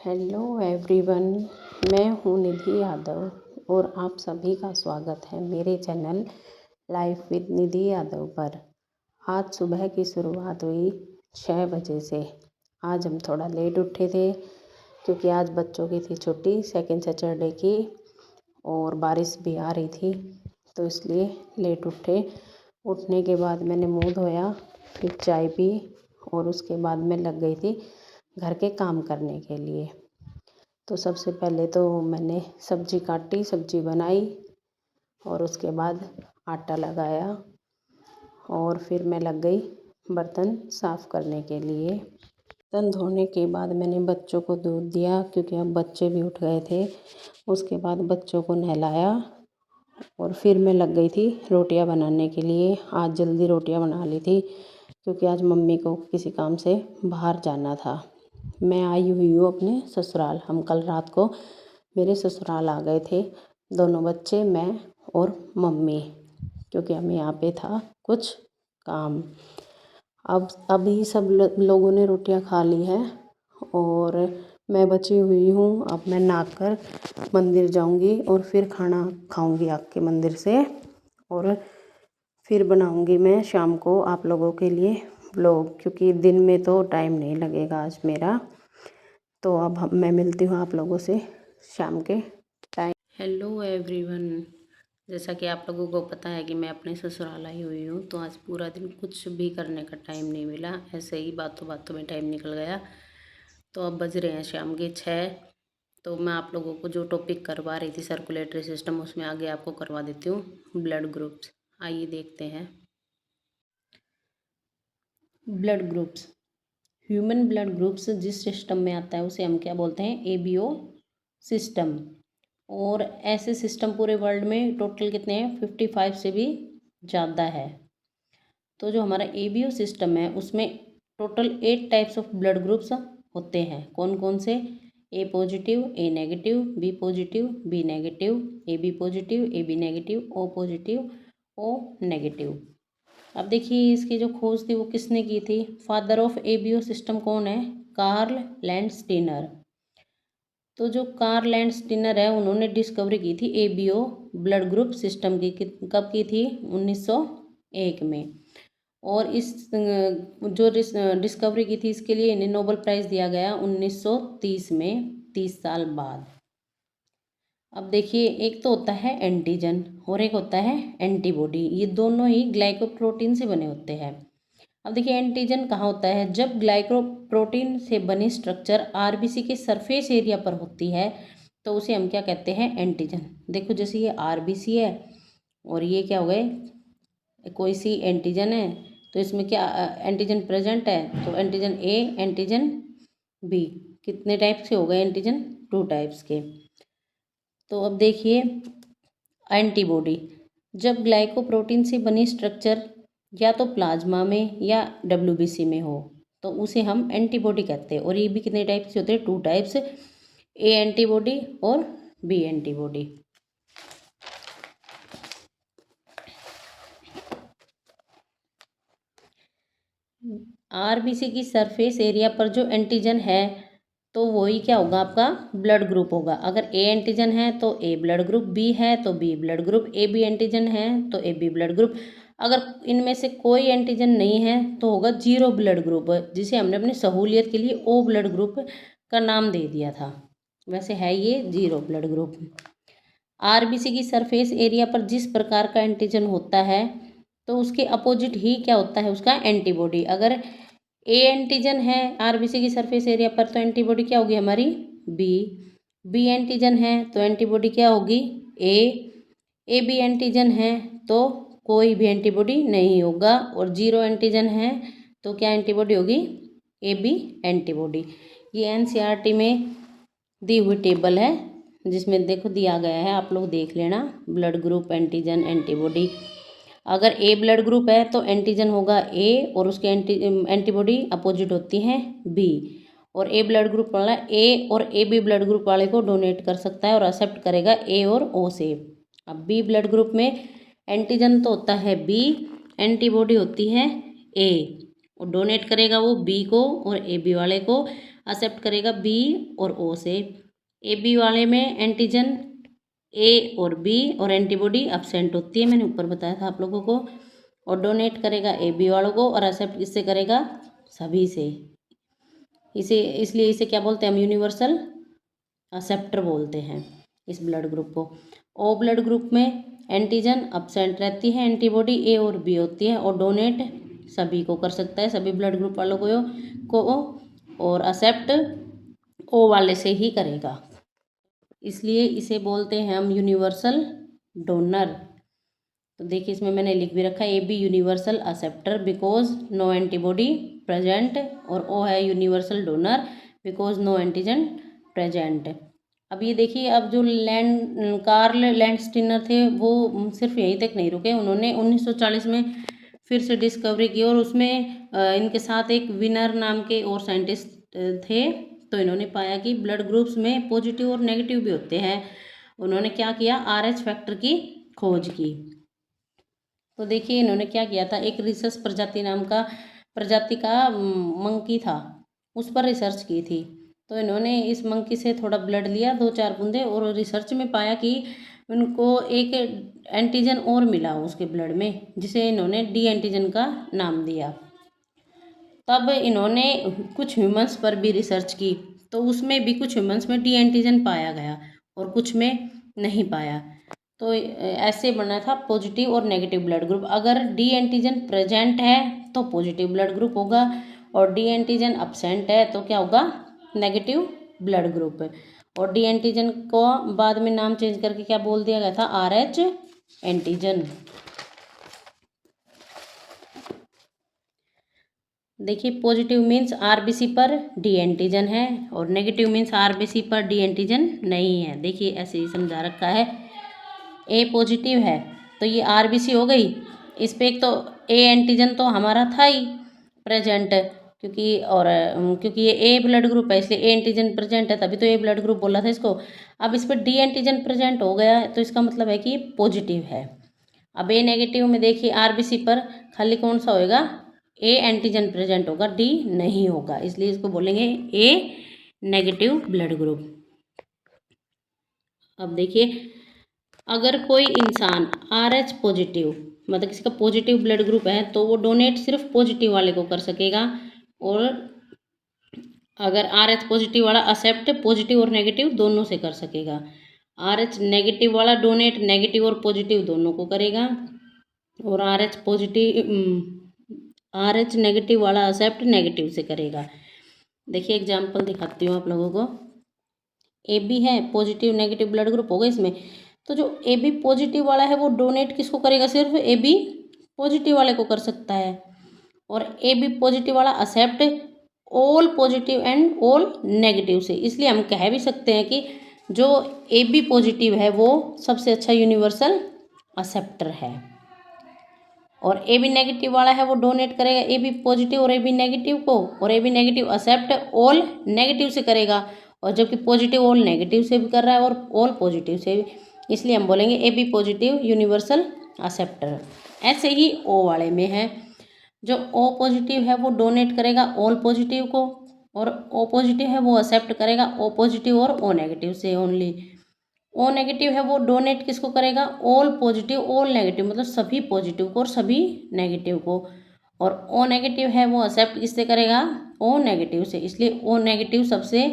Hello everyone, मैं हूँ निधि यादव और आप सभी का स्वागत है मेरे चैनल लाइफ विद निधि यादव पर। आज सुबह की शुरुआत हुई 6 बजे से। आज हम थोड़ा लेट उठे थे क्योंकि आज बच्चों की थी छुट्टी सेकंड सैटरडे की और बारिश भी आ रही थी, तो इसलिए लेट उठे। उठने के बाद मैंने मुँह धोया, फिर चाय पी और उसके बाद मैं लग गई थी घर के काम करने के लिए। तो सबसे पहले तो मैंने सब्ज़ी काटी, सब्ज़ी बनाई और उसके बाद आटा लगाया और फिर मैं लग गई बर्तन साफ़ करने के लिए। बर्तन धोने के बाद मैंने बच्चों को दूध दिया क्योंकि अब बच्चे भी उठ गए थे। उसके बाद बच्चों को नहलाया और फिर मैं लग गई थी रोटियां बनाने के लिए। आज जल्दी रोटियां बना ली थी क्योंकि आज मम्मी को किसी काम से बाहर जाना था। मैं आई हुई हूँ अपने ससुराल। हम कल रात को मेरे ससुराल आ गए थे, दोनों बच्चे, मैं और मम्मी, क्योंकि हमें यहाँ पे था कुछ काम। अब अभी सब लोगों ने रोटियां खा ली हैं और मैं बची हुई हूँ। अब मैं नहाकर मंदिर जाऊँगी और फिर खाना खाऊँगी आके मंदिर से और फिर बनाऊँगी मैं शाम को आप लोगों के लिए व्लॉग, क्योंकि दिन में तो टाइम नहीं लगेगा आज मेरा। तो अब मैं मिलती हूँ आप लोगों से शाम के टाइम। हेलो एवरीवन, जैसा कि आप लोगों को पता है कि मैं अपने ससुराल आई हुई हूँ, तो आज पूरा दिन कुछ भी करने का टाइम नहीं मिला, ऐसे ही बातों बातों में टाइम निकल गया। तो अब बज रहे हैं शाम के 6। तो मैं आप लोगों को जो टॉपिक करवा रही थी सर्कुलेटरी सिस्टम, उसमें आगे आपको करवा देती हूँ ब्लड ग्रुप्स। आइए देखते हैं। Blood groups, human blood groups जिस सिस्टम में आता है उसे हम क्या बोलते हैं? ABO system. और ऐसे सिस्टम पूरे वर्ल्ड में टोटल कितने हैं? 55 से भी ज़्यादा है। तो जो हमारा एबीओ सिस्टम है उसमें total 8 types of blood groups होते हैं। कौन कौन से? A positive, A negative, B positive, B negative, A B positive, A B negative, O positive, O negative. अब देखिए इसकी जो खोज थी वो किसने की थी? फादर ऑफ एबीओ सिस्टम कौन है? Karl Landsteiner. तो जो कार्ल लैंडस्टीनर है उन्होंने डिस्कवरी की थी एबीओ ब्लड ग्रुप सिस्टम की। कब की थी? 1901 में। और इस जो डिस्कवरी की थी इसके लिए इन्हें नोबेल प्राइज़ दिया गया 1930 में, 30 साल बाद। अब देखिए एक तो होता है एंटीजन और एक होता है एंटीबॉडी। ये दोनों ही ग्लाइकोप्रोटीन से बने होते हैं। अब देखिए एंटीजन कहाँ होता है? जब ग्लाइकोप्रोटीन से बनी स्ट्रक्चर आरबीसी के सरफेस एरिया पर होती है तो उसे हम क्या कहते हैं? एंटीजन। देखो जैसे ये आरबीसी है और ये क्या हो गए? कोई सी एंटीजन है, तो इसमें क्या एंटीजन प्रेजेंट है? तो एंटीजन ए, एंटीजन बी। कितने टाइप से हो गए एंटीजन? 2 टाइप्स के। तो अब देखिए एंटीबॉडी, जब ग्लाइकोप्रोटीन से बनी स्ट्रक्चर या तो प्लाज्मा में या डब्ल्यूबीसी में हो तो उसे हम एंटीबॉडी कहते हैं। और ये भी कितने टाइप से होते हैं? 2 टाइप्स, ए एंटीबॉडी और बी एंटीबॉडी। आरबीसी की सरफेस एरिया पर जो एंटीजन है तो वही क्या होगा? आपका ब्लड ग्रुप होगा। अगर ए एंटीजन है तो ए ब्लड ग्रुप, बी है तो B blood group, A B antigen है तो ए बी ब्लड ग्रुप। अगर इनमें से कोई एंटीजन नहीं है तो होगा 0 ब्लड ग्रुप, जिसे हमने अपनी सहूलियत के लिए ओ ब्लड ग्रुप का नाम दे दिया था। वैसे है ये 0 ब्लड ग्रुप। आरबीसी की सरफेस एरिया पर जिस प्रकार का एंटीजन होता है तो उसके अपोजिट ही क्या होता है? उसका एंटीबॉडी। अगर ए एंटीजन है आरबीसी की सरफेस एरिया पर तो एंटीबॉडी क्या होगी हमारी? बी। बी एंटीजन है तो एंटीबॉडी क्या होगी? ए। ए बी एंटीजन है तो कोई भी एंटीबॉडी नहीं होगा। और 0 एंटीजन है तो क्या एंटीबॉडी होगी? A B antibody. ये एनसीईआरटी में दी हुई टेबल है जिसमें देखो दिया गया है, आप लोग देख लेना। Blood group, antigen, antibody. अगर ए ब्लड ग्रुप है तो एंटीजन होगा ए और उसके एंटीबॉडी अपोजिट होती हैं बी। और ए ब्लड ग्रुप वाला ए और ए बी ब्लड ग्रुप वाले को डोनेट कर सकता है और एक्सेप्ट करेगा ए और ओ से। अब बी ब्लड ग्रुप में एंटीजन तो होता है बी, एंटीबॉडी होती है ए, और डोनेट करेगा वो बी को और ए बी वाले को। एक्सेप्ट करेगा बी और ओ से। ए बी वाले में एंटीजन ए और बी और एंटीबॉडी अब्सेंट होती है, मैंने ऊपर बताया था आप लोगों को। और डोनेट करेगा ए बी वालों को और एक्सेप्ट किससे करेगा, सभी से। इसलिए इसे क्या बोलते हैं हम, यूनिवर्सल एक्सेप्टर बोलते हैं इस ब्लड ग्रुप को। ओ ब्लड ग्रुप में एंटीजन अब्सेंट रहती है, एंटीबॉडी ए और बी होती है और डोनेट सभी को कर सकता है, सभी ब्लड ग्रुप वालों को और एक्सेप्ट ओ वाले से ही करेगा, इसलिए इसे बोलते हैं हम यूनिवर्सल डोनर। तो देखिए इसमें मैंने लिख भी रखा है, A B universal acceptor because no antibody present, और ओ है universal donor because no antigen present. अब ये देखिए, अब जो कार्ल लैंडस्टीनर थे वो सिर्फ यहीं तक नहीं रुके, उन्होंने 1940 में फिर से डिस्कवरी की और उसमें इनके साथ एक विनर नाम के और साइंटिस्ट थे। तो इन्होंने पाया कि ब्लड ग्रुप्स में पॉजिटिव और नेगेटिव भी होते हैं। उन्होंने क्या किया, RH फैक्टर की खोज की। तो देखिए इन्होंने क्या किया था, एक रिसर्च प्रजाति का मंकी था, उस पर रिसर्च की थी। तो इन्होंने इस मंकी से थोड़ा ब्लड लिया, 2-4 बूंदे, और रिसर्च में पाया कि उनको एक एंटीजन और मिला उसके ब्लड में, जिसे इन्होंने डी एंटीजन का नाम दिया। तब इन्होंने कुछ ह्यूमंस पर भी रिसर्च की, तो उसमें भी कुछ ह्यूमंस में डी एंटीजन पाया गया और कुछ में नहीं पाया। तो ऐसे बना था पॉजिटिव और नेगेटिव ब्लड ग्रुप। अगर डी एंटीजन प्रेजेंट है तो पॉजिटिव ब्लड ग्रुप होगा, और डी एंटीजन अब्सेंट है तो क्या होगा, नेगेटिव ब्लड ग्रुप। और डी एंटीजन को बाद में नाम चेंज करके क्या बोल दिया गया था, RH एंटीजन। देखिए पॉजिटिव मीन्स RBC पर डी एंटीजन है और नेगेटिव मीन्स RBC पर डी एंटीजन नहीं है। देखिए ऐसे ही समझा रखा है, ए पॉजिटिव है तो ये RBC हो गई, इस पे एक तो ए एंटीजन तो हमारा था ही प्रेजेंट, क्योंकि ये ए ब्लड ग्रुप है इसलिए ए एंटीजन प्रेजेंट है, तभी तो ए ब्लड ग्रुप बोला था इसको। अब इस पर डी एंटीजन प्रेजेंट हो गया तो इसका मतलब है कि पॉजिटिव है। अब ए नेगेटिव में देखिए RBC पर खाली कौन सा होएगा, ए एंटीजन प्रेजेंट होगा, डी नहीं होगा, इसलिए इसको बोलेंगे ए नेगेटिव ब्लड ग्रुप। अब देखिए अगर कोई इंसान RH पॉजिटिव मतलब किसी का पॉजिटिव ब्लड ग्रुप है तो वो डोनेट सिर्फ पॉजिटिव वाले को कर सकेगा, और अगर RH पॉजिटिव वाला एक्सेप्ट पॉजिटिव और नेगेटिव दोनों से कर सकेगा। RH नेगेटिव वाला डोनेट नेगेटिव और पॉजिटिव दोनों को करेगा, और RH नेगेटिव वाला एक्सेप्ट नेगेटिव से करेगा। देखिए एग्जाम्पल दिखाती हूँ आप लोगों को। AB है, पॉजिटिव नेगेटिव ब्लड ग्रुप होगा इसमें, तो जो AB पॉजिटिव वाला है वो डोनेट किसको करेगा, सिर्फ AB पॉजिटिव वाले को कर सकता है, और AB पॉजिटिव वाला accept all positive and all negative से। इसलिए हम कह भी सकते हैं कि जो AB पॉजिटिव है वो सबसे अच्छा यूनिवर्सल एक्सेप्टर है, और AB नेगेटिव वाला है वो डोनेट करेगा AB पॉजिटिव और AB नेगेटिव को, और AB negative accept all negative से करेगा, और जबकि पॉजिटिव ऑल नेगेटिव से भी कर रहा है और ऑल पॉजिटिव से भी, इसलिए हम बोलेंगे AB पॉजिटिव यूनिवर्सल एक्सेप्टर। ऐसे ही O वाले में है, जो O पॉजिटिव है वो डोनेट करेगा ऑल पॉजिटिव को, और O पॉजिटिव है वो एक्सेप्ट करेगा O पॉजिटिव और O नेगेटिव से ओनली। O नेगेटिव है वो डोनेट किसको करेगा, ऑल पॉजिटिव ऑल नेगेटिव मतलब सभी पॉजिटिव को और सभी नेगेटिव को, और O नेगेटिव है वो एक्सेप्ट किससे करेगा, O नेगेटिव से, इसलिए O नेगेटिव सबसे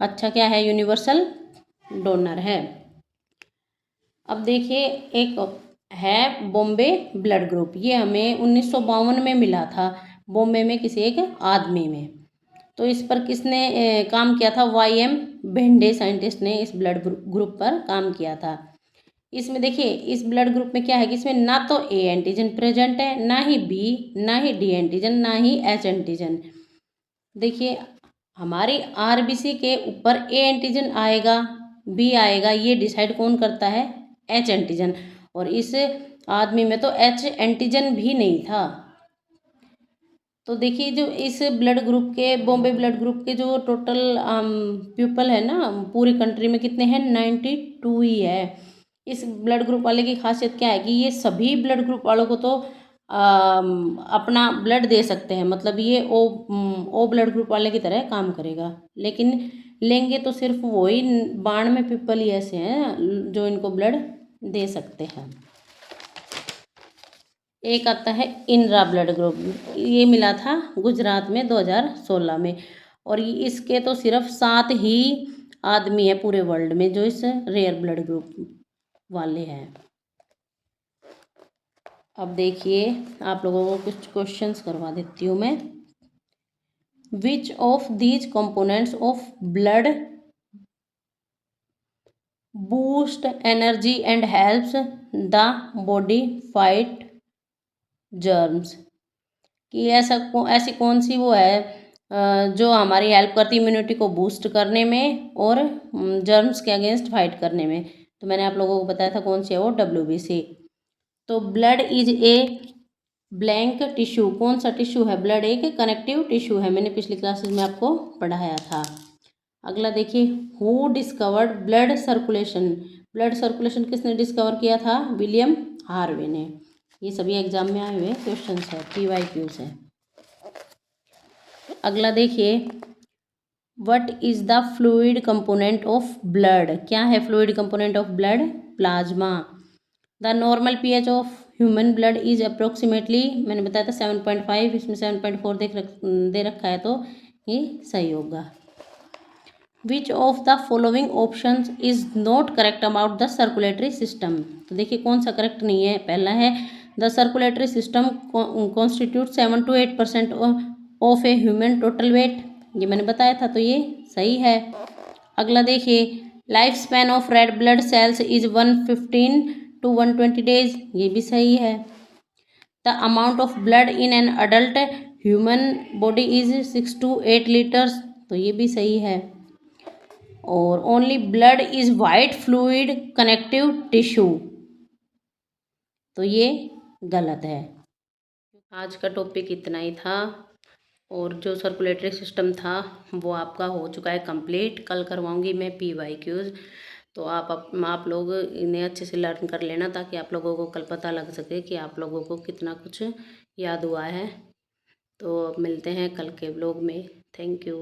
अच्छा क्या है, यूनिवर्सल डोनर है। अब देखिए एक है बॉम्बे ब्लड ग्रुप, ये हमें 1952 में मिला था बॉम्बे में किसी एक आदमी में। तो इस पर किसने काम किया था, YM बेंडे साइंटिस्ट ने इस ब्लड ग्रुप पर काम किया था। इसमें देखिए इस ब्लड ग्रुप में क्या है कि इसमें ना तो A एंटीजन प्रेजेंट है, ना ही B, ना ही D एंटीजन, ना ही H एंटीजन। देखिए हमारी RBC के ऊपर A एंटीजन आएगा B आएगा, ये डिसाइड कौन करता है, H एंटीजन, और इस आदमी में तो H एंटीजन भी नहीं था। तो देखिए जो इस ब्लड ग्रुप के बॉम्बे ब्लड ग्रुप के जो टोटल पीपल है ना पूरी कंट्री में कितने हैं, 92 ही है। इस ब्लड ग्रुप वाले की खासियत क्या है कि ये सभी ब्लड ग्रुप वालों को तो अपना ब्लड दे सकते हैं, मतलब ये ओ ब्लड ग्रुप वाले की तरह काम करेगा। लेकिन लेंगे तो सिर्फ वही 92 पीपल ही ऐसे हैं जो इनको ब्लड दे सकते हैं। एक आता है इनरा ब्लड ग्रुप, ये मिला था गुजरात में 2016 में, और ये इसके तो सिर्फ 7 ही आदमी है पूरे वर्ल्ड में जो इस रेयर ब्लड ग्रुप वाले हैं। अब देखिए आप लोगों को कुछ क्वेश्चंस करवा देती हूँ मैं। Which of these components of blood boost energy and helps the body fight germs, कि ऐसी कौन सी वो है जो हमारी हेल्प करती है इम्यूनिटी को बूस्ट करने में और जर्म्स के अगेंस्ट फाइट करने में। तो मैंने आप लोगों को बताया था कौन सी है वो, WBC। तो blood is a blank tissue, कौन सा टिश्यू है? ब्लड एक कनेक्टिव टिश्यू है, मैंने पिछली क्लासेस में आपको पढ़ाया था। अगला देखिए, who discovered blood circulation, blood circulation किसने डिस्कवर किया था? विलियम हार्वे ने। ये सभी एग्जाम में आए हुए क्वेश्चन है, PYQs है। अगला देखिए, what is the fluid component of blood, क्या है fluid component of blood? Plasma. The normal pH of human blood is approximately, मैंने बताया था 7.5, इसमें 7.4 दे रखा है, तो ये सही होगा। Which of the following option is not correct about the circulatory system, तो देखिए कौन सा करेक्ट नहीं है। पहला है the circulatory system constitute 7 to 8% of a human total weight, ये मैंने बताया था, तो ये सही है। अगला देखिए, life span of red blood cells is 115 to 120 days, ये भी सही है। The amount of blood in an adult human body is 6 to 8 litres, तो ये भी सही है। और only blood is white fluid connective tissue, तो ये गलत है। आज का टॉपिक इतना ही था, और जो सर्कुलेटरी सिस्टम था वो आपका हो चुका है कंप्लीट। कल करवाऊंगी मैं PYQs, तो आप लोग इन्हें अच्छे से लर्न कर लेना, ताकि आप लोगों को कल पता लग सके कि आप लोगों को कितना कुछ याद हुआ है। तो अब मिलते हैं कल के व्लॉग में। Thank you.